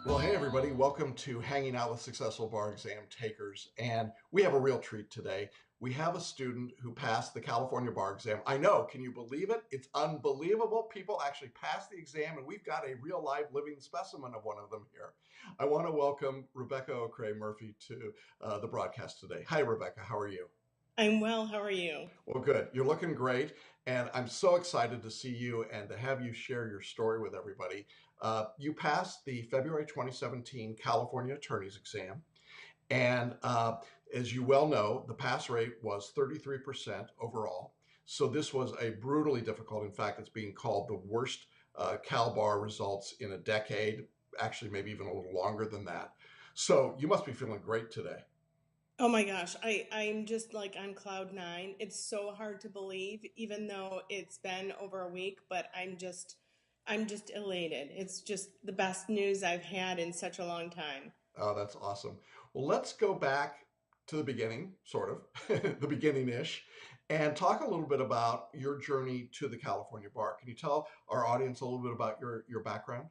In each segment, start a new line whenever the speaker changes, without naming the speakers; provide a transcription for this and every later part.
Well, hey everybody, welcome to Hanging Out with Successful Bar Exam Takers. And we have a real treat today. We have a student who passed the California bar exam. I know, can you believe it? It's unbelievable. People actually passed the exam, and we've got a real live living specimen of one of them here. I want to welcome Rebecca O'Cray Murphy to the broadcast today. Hi, Rebecca. How are you?
I'm well. How are you?
Well, good. You're looking great. And I'm so excited to see you and to have you share your story with everybody. You passed the February 2017 California Attorney's Exam. And as you well know, the pass rate was 33% overall. So this was a brutally difficult. In fact, it's being called the worst Cal Bar results in a decade, actually, maybe even a little longer than that. So you must be feeling great today.
Oh my gosh, I'm just like on cloud nine. It's so hard to believe, even though it's been over a week, but I'm just elated. It's just the best news I've had in such a long time.
Oh, that's awesome. Well, let's go back to the beginning, sort of, the beginning-ish, and talk a little bit about your journey to the California bar. Can you tell our audience a little bit about your background?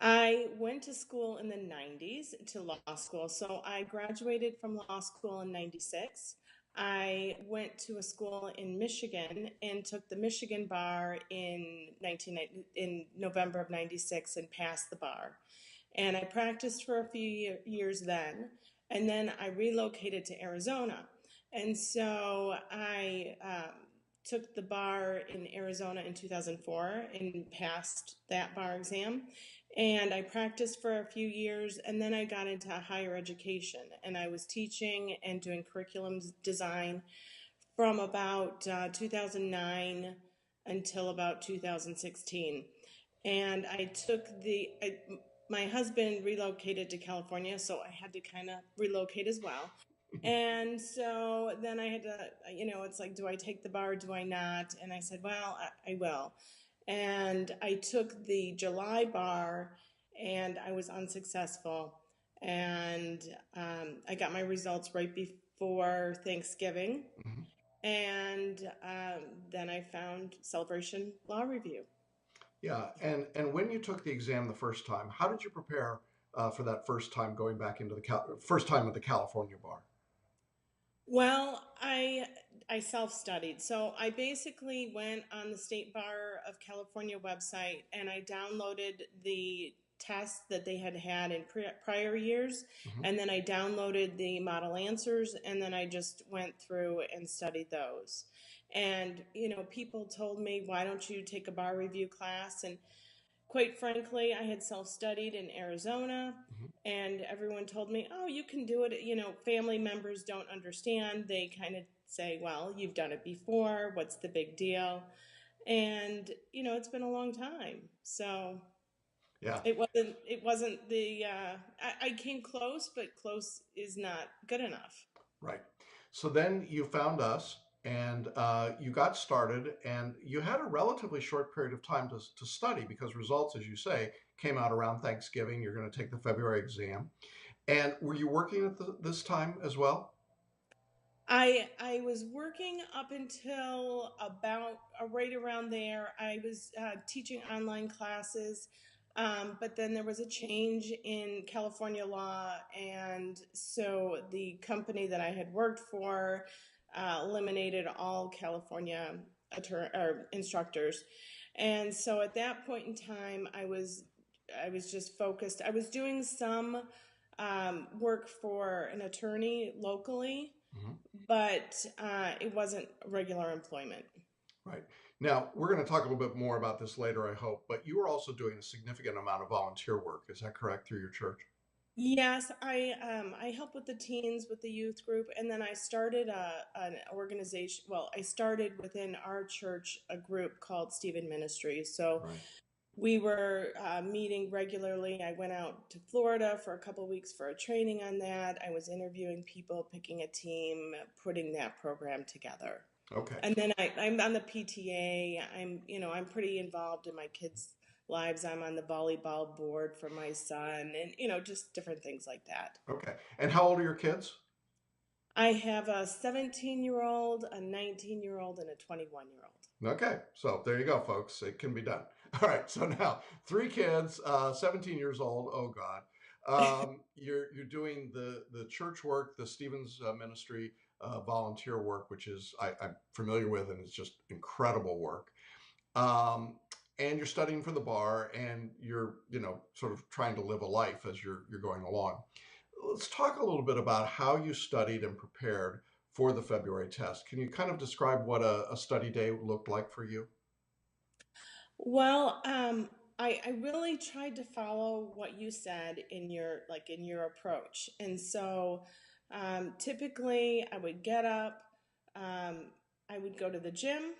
I went to school in the 90s to law school. So I graduated from law school in 96. I went to a school in Michigan and took the Michigan bar in November of 96 and passed the bar. And I practiced for a few years then, and then I relocated to Arizona. And so I took the bar in Arizona in 2004 and passed that bar exam. And I practiced for a few years, and then I got into higher education, and I was teaching and doing curriculum design from about 2009 until about 2016. And my husband relocated to California, so I had to kind of relocate as well. And so then I had to, it's like, do I take the bar? Do I not? And I said, well, I will. And I took the July bar and I was unsuccessful. And I got my results right before Thanksgiving.
Mhm.
And then I found Celebration Law Review.
Yeah, and when you took the exam the first time, how did you prepare for that first time going back into the first time at the California bar?
Well, I self-studied. So I basically went on the State Bar of California website and I downloaded the tests that they had had in prior years,
Mhm.
and then I downloaded the model answers, and then I just went through and studied those. And people told me, "Why don't you take a bar review class?" And quite frankly, I had self-studied in Arizona,
Mhm.
and everyone told me, "Oh, you can do it." Family members don't understand. They kind of say, "Well, you've done it before. What's the big deal?" And it's been a long time, so
Yeah,
it wasn't the I came close, but close is not good enough.
right. So then you found us and you got started, and you had a relatively short period of time to study because results, as you say, came out around Thanksgiving. You're going to take the February exam. And were you working at this time as well?
I was working up until about right around there. I was teaching online classes, but then there was a change in California law, and so the company that I had worked for eliminated all California instructors. And so at that point in time, I was just focused. I was doing some work for an attorney locally,
Mhm.
but it wasn't regular employment.
Right. Now, we're going to talk a little bit more about this later, I hope, but you were also doing a significant amount of volunteer work. Is that correct through your church?
Yes, I help with the teens with the youth group, and then I started an organization. Well, I started within our church a group called Stephen Ministries. So
Right.
we were meeting regularly. I went out to Florida for a couple of weeks for a training on that. I was interviewing people, picking a team, putting that program together.
Okay.
And then I'm on the PTA. I'm pretty involved in my kids' lives. I'm on the volleyball board for my son, and just different things like that.
Okay. And how old are your kids?
I have a 17-year-old, a 19-year-old, and a 21-year-old.
Okay. So there you go, folks. It can be done. All right, so now three kids, 17 years old. Oh God, you're doing the church work, the Stevens ministry volunteer work, which is I'm familiar with, and it's just incredible work. Um, and you're studying for the bar, and you're sort of trying to live a life as you're going along. Let's talk a little bit about how you studied and prepared for the February test. Can you kind of describe what a study day looked like for you?
Well, I really tried to follow what you said in your in your approach. And so typically I would get up, um, I would go to the gym,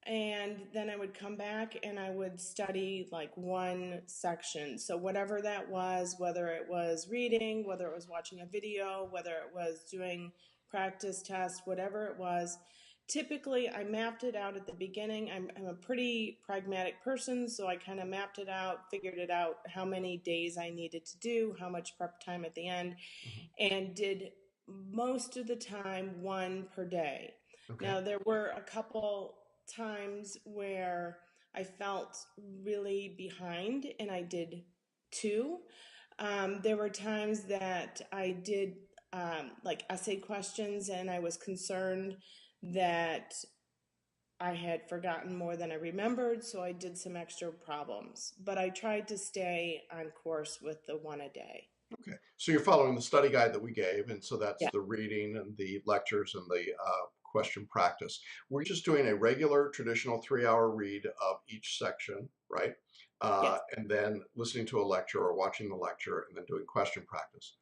and then I would come back and I would study like one section. So whatever that was, whether it was reading, whether it was watching a video, whether it was doing practice tests, whatever it was, typically I mapped it out at the beginning. I'm a pretty pragmatic person, so I kind of mapped it out, figured it out how many days I needed to do, how much prep time at the end,
Mhm.
and did most of the time one per day.
Okay.
Now, there were a couple times where I felt really behind and I did two. There were times that I did like essay questions and I was concerned that I had forgotten more than I remembered, so I did some extra problems. But I tried to stay on course with the one a day.
Okay. So you're following the study guide that we gave, and so that's
Yeah.
the reading and the lectures and the question practice. We're just doing a regular traditional 3-hour read of each section, right?
Yes.
And then listening to a lecture or watching the lecture and then doing question practice.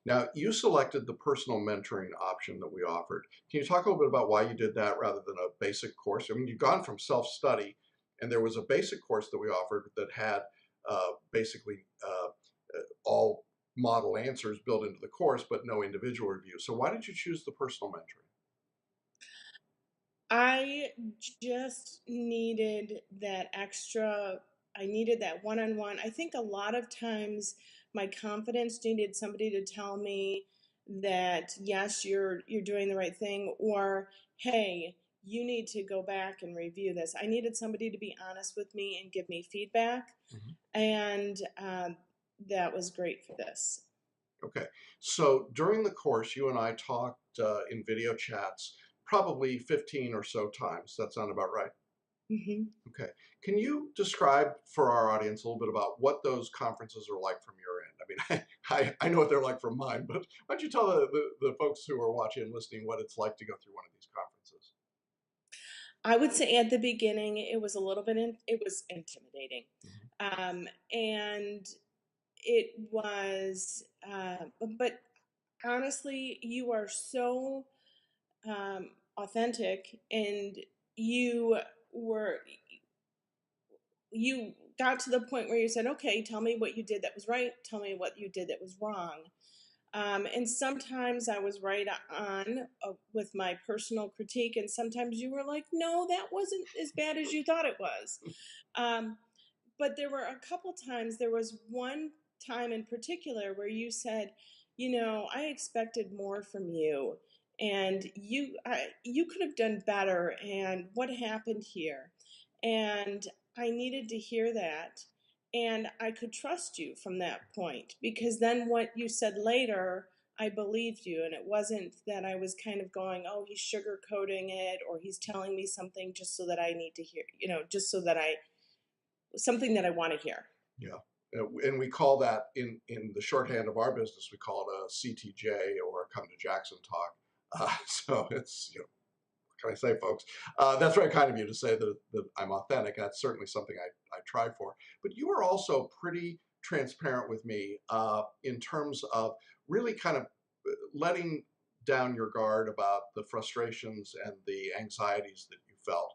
Now, you selected the personal mentoring option that we offered. Can you talk a little bit about why you did that rather than a basic course? I mean, you've gone from self-study, and there was a basic course that we offered that had basically all model answers built into the course, but no individual review. So why did you choose the personal mentoring?
I just needed that extra, I needed that one on one. I think a lot of times my confidence needed somebody to tell me that yes, you're doing the right thing, or hey, you need to go back and review this. I needed somebody to be honest with me and give me feedback,
Mhm.
and that was great for this.
Okay. So during the course, you and I talked in video chats probably 15 or so times. That sound about right?
Hmm.
Okay. Can you describe for our audience a little bit about what those conferences are like from your end? I mean, I know what they're like from mine, but why don't you tell the folks who are watching and listening what it's like to go through one of these conferences?
I would say at the beginning it was a little bit it was intimidating,
Mhm.
and it was, but honestly, you are so authentic, and you were, you got to the point where you said, okay, tell me what you did that was right, tell me what you did that was wrong. And sometimes I was right on with my personal critique, and sometimes you were like, no, that wasn't as bad as you thought it was. Um, but there were a couple times, there was one time in particular where you said, I expected more from you, and you could have done better, and what happened here? And I needed to hear that, and I could trust you from that point, because then what you said later, I believed you, and it wasn't that I was kind of going, oh, he's sugarcoating it, or he's telling me something just so that I need to hear, just so that I something that I want to hear.
Yeah. And we call that in the shorthand of our business, we call it a CTJ or a come to Jackson talk. So it's, what can I say, folks? That's very kind of you to say that I'm authentic. That's certainly something I try for. But you are also pretty transparent with me in terms of really kind of letting down your guard about the frustrations and the anxieties that you felt.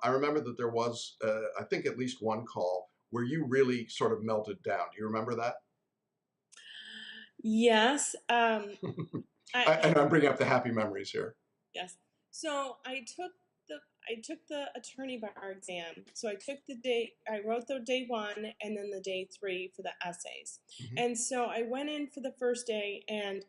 I remember that there was, I think, at least one call where you really sort of melted down. Do you remember that?
Yes.
I
I
know I'm bringing up the happy memories here.
yes. So the I took the attorney bar exam. So I took the day, I wrote the day one and then the day three for the essays.
Mhm.
And so I went in for the first day, and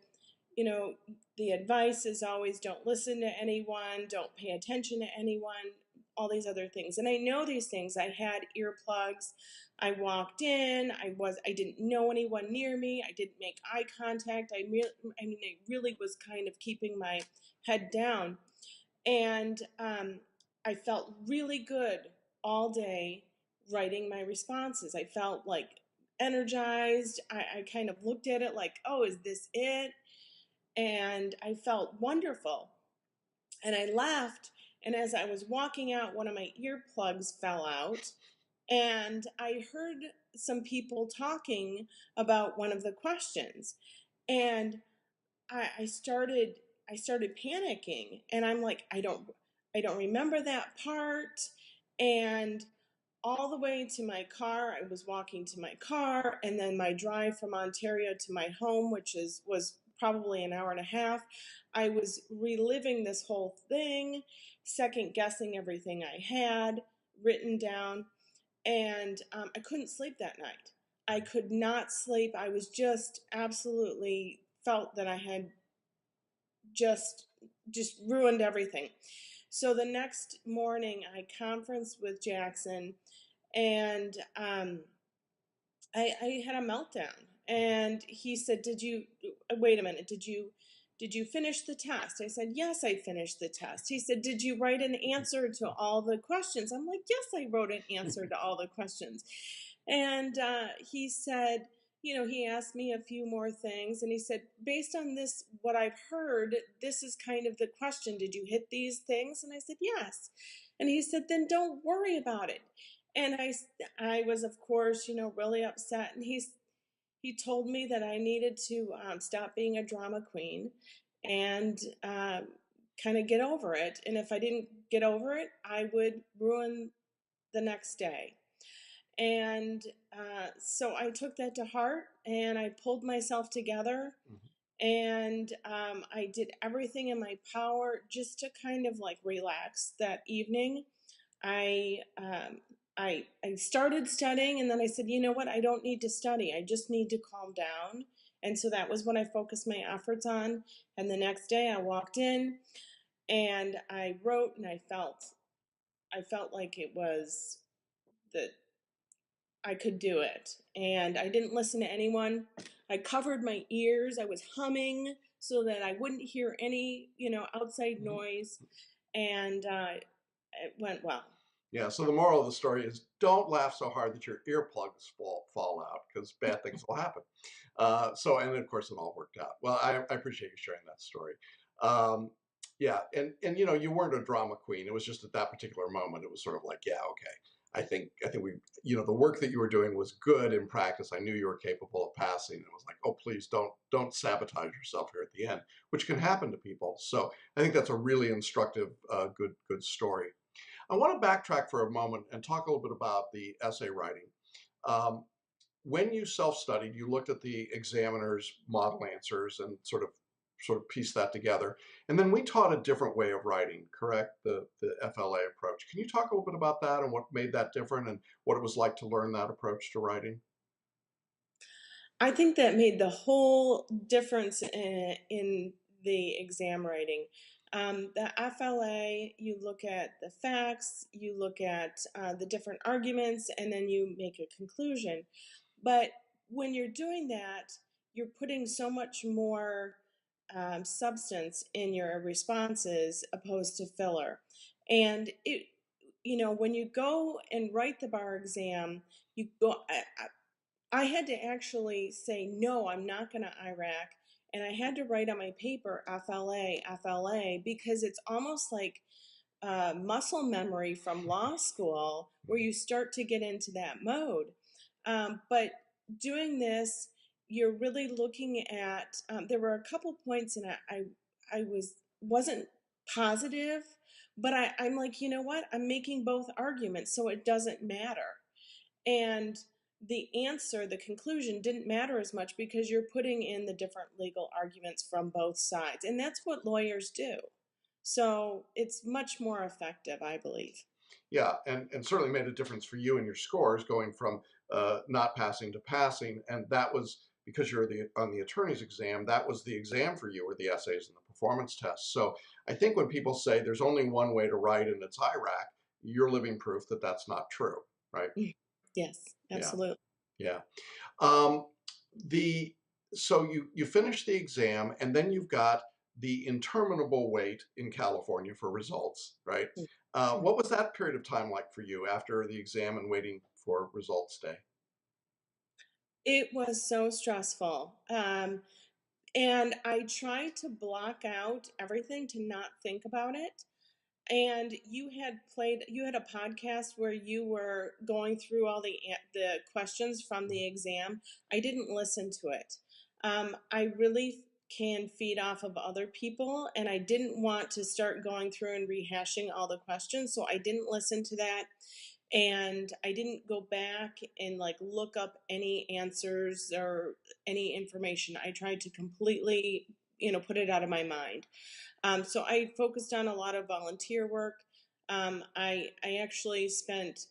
you know the advice is always don't listen to anyone, don't pay attention to anyone. all these other things. And I know these things. I had earplugs. I walked in. I didn't know anyone near me. I didn't make eye contact. I mean, I really was kind of keeping my head down. And I felt really good all day writing my responses. I felt like energized. I kind of looked at it like, oh, is this it? And I felt wonderful. And I left, and as I was walking out, one of my earplugs fell out, and I heard some people talking about one of the questions. And I started panicking, and I'm like, I don't remember that part. And all the way to my car, I was walking to my car, and then my drive from Ontario to my home, was probably an hour and a half. I was reliving this whole thing, second guessing everything I had written down, and I couldn't sleep that night. I could not sleep. I was just absolutely felt that I had just just ruined everything. So the next morning, I conferenced with Jackson, and I had a meltdown. And he said, "Did you wait a minute? Did you finish the test?" I said, "Yes, I finished the test." He said, "Did you write an answer to all the questions?" I'm like, "Yes, I wrote an answer to all the questions." And he said, he asked me a few more things, and he said, "Based on this, what I've heard, this is kind of the question. Did you hit these things?" And I said, "Yes." And he said, "Then don't worry about it." And I was, of course, really upset. And he told me that I needed to stop being a drama queen and kind of get over it. And if I didn't get over it, I would ruin the next day. And so I took that to heart, and I pulled myself together, and I did everything in my power just to kind of like relax that evening. I I started studying, and then I said, you know what? I don't need to study. I just need to calm down. And so that was what I focused my efforts on. And the next day, I walked in and I wrote, and I felt like it was that I could do it. And I didn't listen to anyone. I covered my ears. I was humming so that I wouldn't hear any, outside noise. And it went well.
Yeah, so the moral of the story is don't laugh so hard that your earplugs fall out because bad things will happen. And of course, it all worked out. Well, I appreciate you sharing that story. Um, yeah, and you weren't a drama queen. It was just at that particular moment, it was sort of like, yeah, okay. I think we, the work that you were doing was good in practice. I knew you were capable of passing. It was like, oh, please don't sabotage yourself here at the end, which can happen to people. So I think that's a really instructive, good story. I want to backtrack for a moment and talk a little bit about the essay writing. Um, when you self-studied, you looked at the examiner's model answers and sort of pieced that together. And then we taught a different way of writing, correct? The FLA approach. Can you talk a little bit about that and what made that different and what it was like to learn that approach to writing?
I think that made the whole difference in the exam writing. The FLA, you look at the facts, you look at the different arguments, and then you make a conclusion. But when you're doing that, you're putting so much more substance in your responses opposed to filler. And when you go and write the bar exam, you go. I had to actually say, no, I'm not going to Iraq. And I had to write on my paper FLA, FLA, because it's almost like muscle memory from law school where you start to get into that mode. But doing this, you're really looking at, there were a couple points, and I wasn't positive, but I'm like, you know what? I'm making both arguments, so it doesn't matter. And the answer, the conclusion didn't matter as much because you're putting in the different legal arguments from both sides. And that's what lawyers do. So it's much more effective, I believe.
Yeah, and certainly made a difference for you and your scores going from not passing to passing. And that was because you're on the attorney's exam, that was the exam for you, or the essays and the performance tests. So I think when people say there's only one way to write and it's IRAC, you're living proof that that's not true, right?
Yes,
Yeah,
absolutely.
yeah. Um, the so you finish the exam, and then you've got the interminable wait in California for results, right?
Mhm.
What was that period of time like for you after the exam and waiting for results day?
It was so stressful. And I tried to block out everything to not think about it. And you had a podcast where you were going through all the questions from the exam. I didn't listen to it. I really can feed off of other people, and I didn't want to start going through and rehashing all the questions, so I didn't listen to that. And I didn't go back and like look up any answers or any information. I tried to completely, put it out of my mind. So I focused on a lot of volunteer work. I actually spent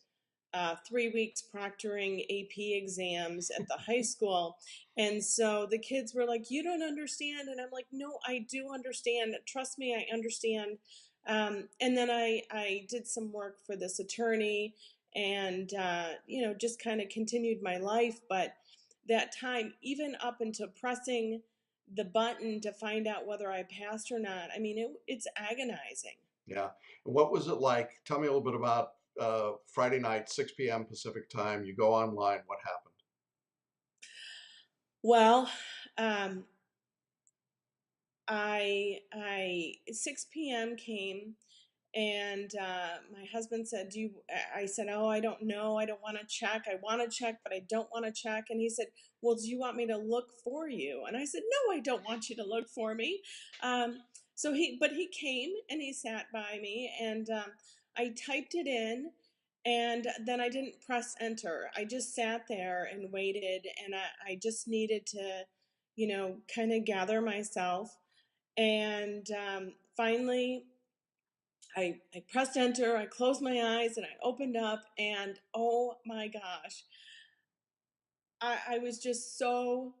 3 weeks proctoring AP exams at the high school. And so the kids were like, "You don't understand." And I'm like, "No, I do understand. Trust me, I understand." And then I did some work for this attorney and, just kind of continued my life. But that time, even up into pressing the button to find out whether I passed or not, I mean, it's agonizing.
Yeah. And what was it like? Tell me a little bit about Friday night, 6 p.m. Pacific time. You go online. What happened?
Well, um, I 6 p.m. came, and my husband said, "Do you?" I said, "Oh, I don't know. I don't want to check. I want to check, but I don't want to check." And he said, "Well, do you want me to look for you?" And I said, "No, I don't want you to look for me." But he came and he sat by me, and I typed it in, and then I didn't press enter. I just sat there and waited, and I just needed to, kind of gather myself. And finally, I pressed enter, I closed my eyes, and I opened up, and oh my gosh, I was just so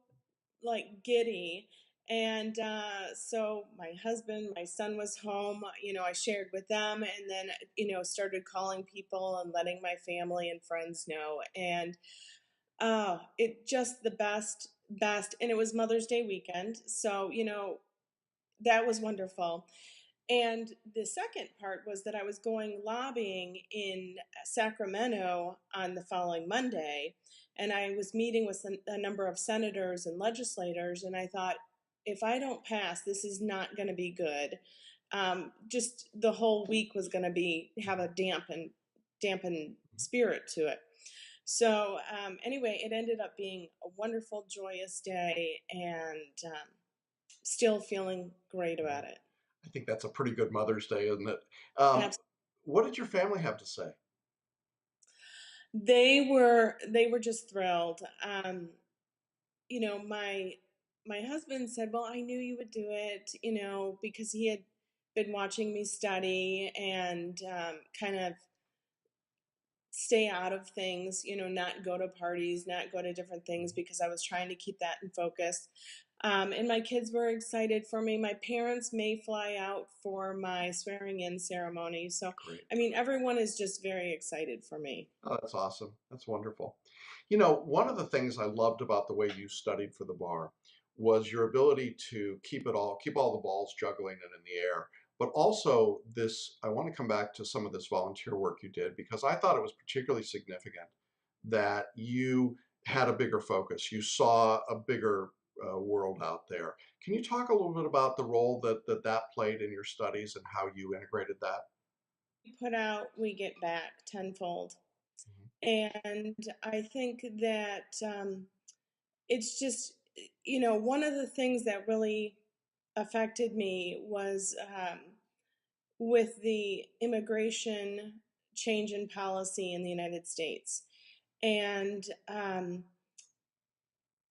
like giddy. And so my husband, my son was home, I shared with them, and then, started calling people and letting my family and friends know. And it just the best, best. And it was Mother's Day weekend. So, that was wonderful. And the second part was that I was going lobbying in Sacramento on the following Monday. And I was meeting with a number of senators and legislators. And I thought, if I don't pass, this is not going to be good. Just the whole week was going to have a dampen spirit to it. So anyway, it ended up being a wonderful, joyous day, and still feeling great
Yeah.
about it.
I think that's a pretty good Mother's Day, isn't it? Um,
Absolutely.
what did your family have to say?
They were just thrilled. My husband said, "Well, I knew you would do it," because he had been watching me study and kind of stay out of things, not go to parties, not go to different things because I was trying to keep that in focus. And my kids were excited for me. My parents may fly out for my swearing in ceremony. So,
Great.
I mean, everyone is just very excited for me.
Oh, that's awesome. That's wonderful. One of the things I loved about the way you studied for the bar was your ability to keep all the balls juggling and in the air. But also this, I want to come back to some of this volunteer work you did because I thought it was particularly significant that you had a bigger focus. You saw a bigger world out there. Can you talk a little bit about the role that played in your studies and how you integrated that?
We put out, we get back tenfold.
Mhm.
And I think that it's just, one of the things that really affected me was with the immigration change in policy in the United States. And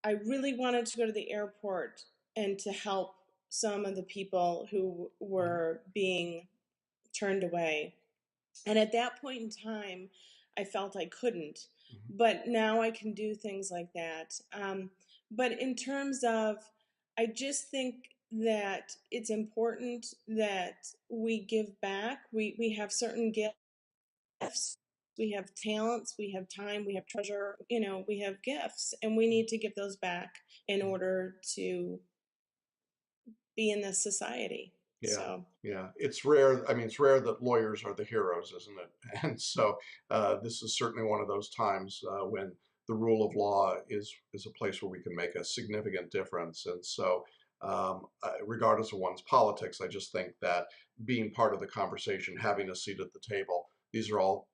I really wanted to go to the airport and to help some of the people who
Mhm.
were being turned away. And at that point in time, I felt I couldn't.
Mhm.
But now I can do things like that. But in terms of, I just think that it's important that we give back. We have certain gifts gifts, we have talents, we have time, we have treasure, we have gifts, and we need to give those back in order to be in this society.
Yeah,
So
yeah. It's rare. I mean, it's rare that lawyers are the heroes, isn't it? And so this is certainly one of those times when the rule of law is a place where we can make a significant difference. And so, regardless of one's politics, I just think that being part of the conversation, having a seat at the table, these are all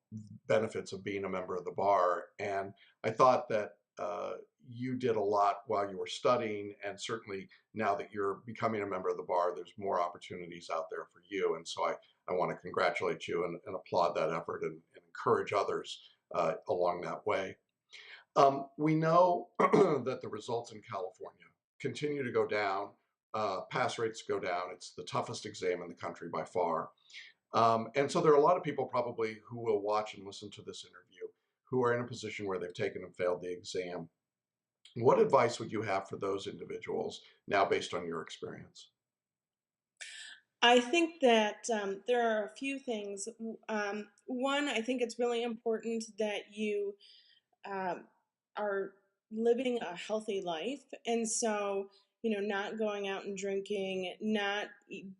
benefits of being a member of the bar. And I thought that you did a lot while you were studying, and certainly now that you're becoming a member of the bar, there's more opportunities out there for you. And so I want to congratulate you and applaud that effort and encourage others along that way. We know that the results in California continue to go down. Pass rates go down. It's the toughest exam in the country by far. And so there are a lot of people probably who will watch and listen to this interview who are in a position where they've taken and failed the exam. What advice would you have for those individuals now based on your experience?
I think that there are a few things. One, I think it's really important that you um, are living a healthy life. And so, not going out and drinking, not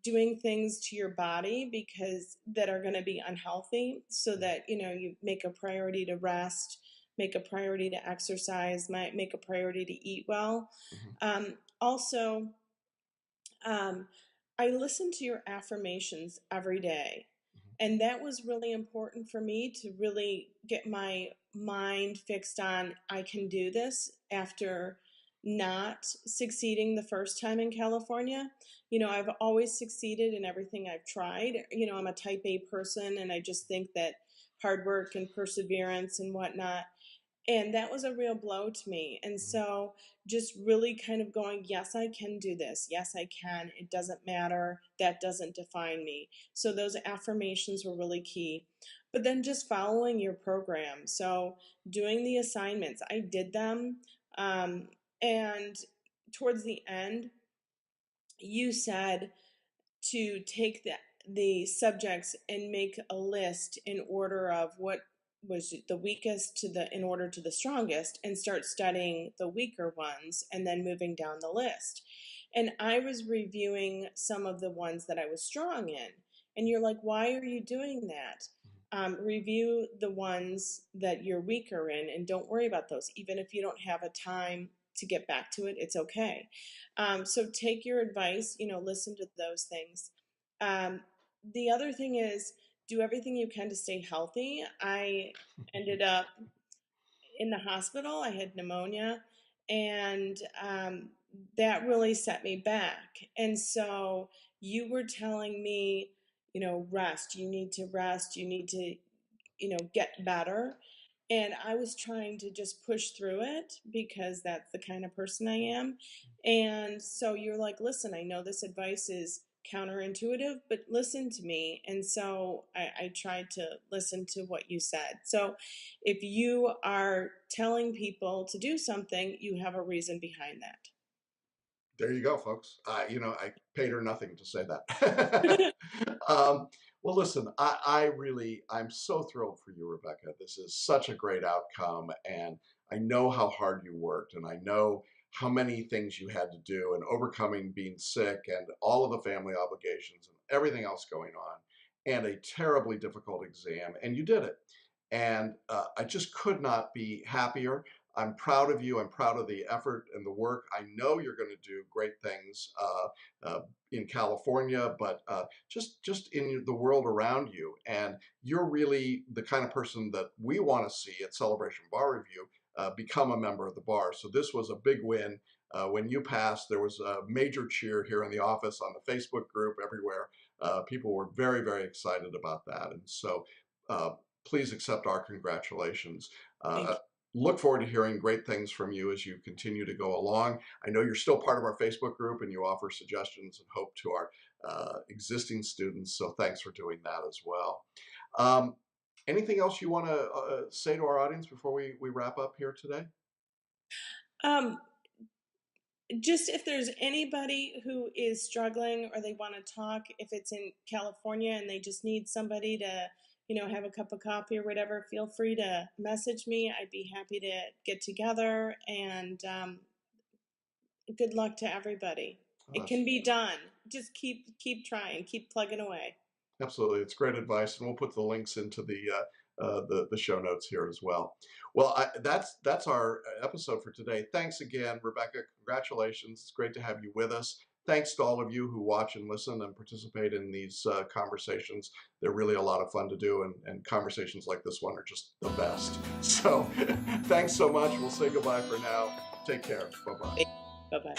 doing things to your body because that are going to be unhealthy, so that, you make a priority to rest, make a priority to exercise, might make a priority to eat well.
Mhm.
Also, um, I listen to your affirmations every day.
Mhm.
And that was really important for me to really get my mind fixed on I can do this after not succeeding the first time in California. I've always succeeded in everything I've tried. I'm a type A person, and I just think that hard work and perseverance and whatnot, and that was a real blow to me. And
Mhm.
so just really kind of going, yes, I can do this. Yes, I can. It doesn't matter. That doesn't define me. So those affirmations were really key. But then just following your program. So doing the assignments, I did them. And towards the end, you said to take the subjects and make a list in order of what was the weakest to the in order to the strongest, and start studying the weaker ones and then moving down the list. And I was reviewing some of the ones that I was strong in, and you're like, why are you doing that? Review the ones that you're weaker in, and don't worry about those. Even if you don't have a time to get back to it, it's okay. So take your advice, listen to those things. Um, the other thing is do everything you can to stay healthy. I ended up in the hospital. I had pneumonia, and that really set me back. And so you were telling me, rest. You need to rest. You need to, get better. And I was trying to just push through it because that's the kind of person I am. And so you're like, listen, I know this advice is counterintuitive, but listen to me. And so I tried to listen to what you said. So if you are telling people to do something, you have a reason behind
There you go, folks. I paid her nothing to say that.
that.
Well, listen, I'm so thrilled for you, Rebecca. This is such a great outcome, and I know how hard you worked, and I know how many things you had to do, and overcoming being sick, and all of the family obligations, and everything else going on, and a terribly difficult exam, and you did it. And I just could not be happier. I'm proud of you. I'm proud of the effort and the work. I know you're going to do great things in California, but just in the world around you. And you're really the kind of person that we want to see at Celebration Bar Review become a member of the bar. So this was a big win. When you passed, there was a major cheer here in the office, on the Facebook group, everywhere. People were very, very excited about that. And so uh, please accept our congratulations. Uh,
Thank
look forward to hearing great things from you as you continue to go along. I know you're still part of our Facebook group, and you offer suggestions and hope to our existing students. So thanks for doing that as well. Um, anything else you want to say to our audience before we wrap up here today?
you. Just if there's anybody who is struggling or they want to talk, if it's in California and they just need somebody to have a cup of coffee or whatever, feel free to message me. I'd be happy to get together, and good luck to everybody. It
That's
can be done. Just keep trying, keep plugging away.
absolutely, it's great advice, and we'll put the links into the show notes here as well. Well, that's our episode for today. Thanks again, Rebecca. Congratulations. It's great to have you with us. Thanks to all of you who watch and listen and participate in these conversations. They're really a lot of fun to do, and conversations like this one are just the best. So thanks so much. We'll say goodbye for now. Take care. Bye-bye.
Bye bye.